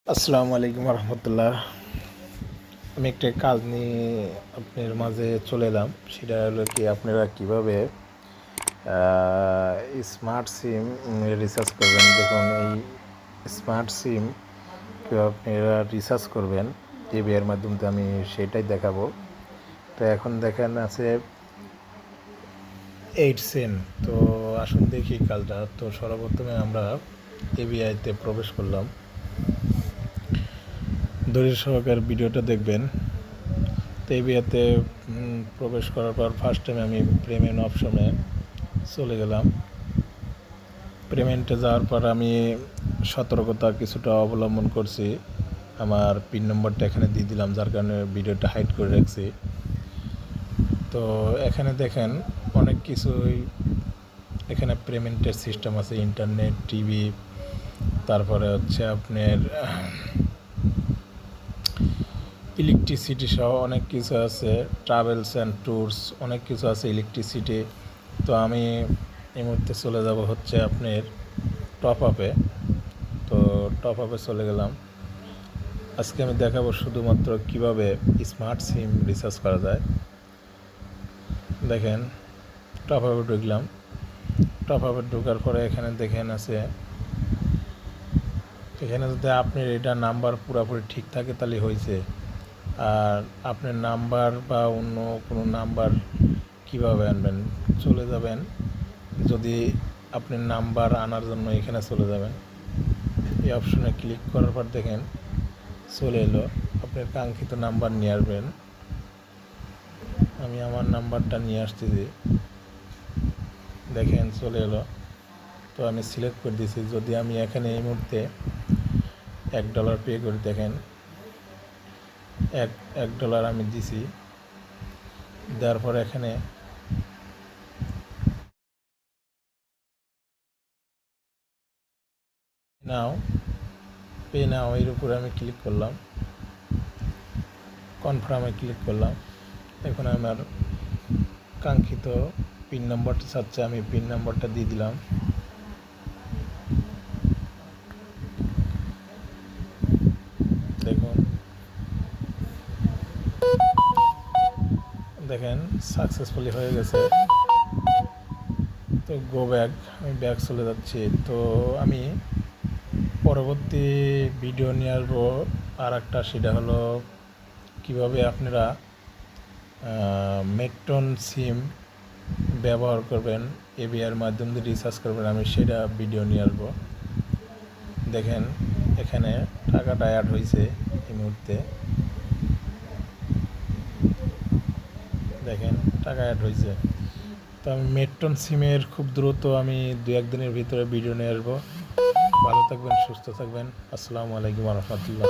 আসসালামু আলাইকুম রহমতুল্লাহ। আমি একটা কাজ নিয়ে আপনার মাঝে চলে এলাম। সেটা হলো কি, আপনারা কীভাবে স্মার্ট সিম রিচার্জ করবেন। দেখুন, এই স্মার্ট সিম কীভাবে আপনারা রিচার্জ করবেন এর মাধ্যমে আমি সেটাই দেখাবো। তো এখন দেখেন আছে 8 সেম। তো আসুন দেখি কাজটা। তো সর্বপ্রথমে আমরা এবিআইতে প্রবেশ করলাম। ধৈর্য সহকারে ভিডিওটা দেখবেন। তো এবিআইতে প্রবেশ করার পর ফার্স্ট টাইম আমি পেমেন্ট অপশনে চলে গেলাম। পেমেন্টে যাওয়ার পর আমি সতর্কতা কিছুটা অবলম্বন করছি। আমার পিন নম্বরটা এখানে দিয়ে দিলাম, যার কারণে ভিডিওটা হাইড করে রাখছি। তো এখানে দেখেন অনেক কিছুই এখানে পেমেন্টের সিস্টেম আছে, ইন্টারনেট, টিভি, তারপরে হচ্ছে আপনার ইলেকট্রিসিটি সহ অনেক কিছু আছে, ট্রাভেলস অ্যান্ড ট্যুরস অনেক কিছু আছে ইলেকট্রিসিটি। তো আমি এই মুহূর্তে চলে যাব হচ্ছে আপনার টপ আপে। তো টপ আপে চলে গেলাম। আজকে আমি দেখাবো শুধুমাত্র কিভাবে স্মার্ট সিম রিচার্জ করা যায়। দেখেন, টপ আপে ঢুকলাম। টপ আপে ঢোকার পরে এখানে দেখেন আছে, এখানে যদি আপনার এটা নাম্বার পুরোপুরি ঠিক থাকে তাহলে হয়েছে। আর আপনার নাম্বার বা অন্য কোনো নাম্বার কীভাবে আনবেন, চলে যাবেন, যদি আপনি নাম্বার আনার জন্য এখানে চলে যাবেন। এই অপশনে ক্লিক করার পর দেখেন চলে এলো, আপনার কাঙ্ক্ষিত নাম্বার নিয়ে আসবেন। আমি আমার নাম্বারটা নিয়ে আসতেছি, দেখেন চলে এলো। তো আমি সিলেক্ট করে দিয়েছি। যদি আমি এখানে এই মুহূর্তে $1 পে করি, দেখেন $1 আমি দিছি। দেওয়ার পর এখানে পে নাও এর উপরে আমি ক্লিক করলাম, কনফার্মে ক্লিক করলাম। এখন আমার কাঙ্ক্ষিত পিন নম্বরটা চাচ্ছে, আমি পিন নম্বরটা দিয়ে দিলাম। দেখেন সাকসেসফুলি হয়ে গেছে। তো গো ব্যাক, আমি ব্যাক চলে যাচ্ছি। তো আমি পরবর্তী ভিডিও নিয়ে আসবো আর একটা, সেটা হলো কিভাবে আপনারা মেট্রন সিম ব্যবহার করবেন, এবিআর মাধ্যম দিয়ে রিচার্জ করবেন, আমি সেটা ভিডিও নিয়ে আসবো। দেখেন এখানে টাকাটা অ্যাড হয়েছে এই মুহূর্তে, দেখেন টাকা অ্যাড হয়েছে। তো আমি মেট্রন সিমের খুব দ্রুত আমি 2-1 দিনের ভিতরে ভিডিও নিয়ে আসবো। ভালো থাকবেন, সুস্থ থাকবেন। আসসালামু আলাইকুম রহমতুল্লাহ।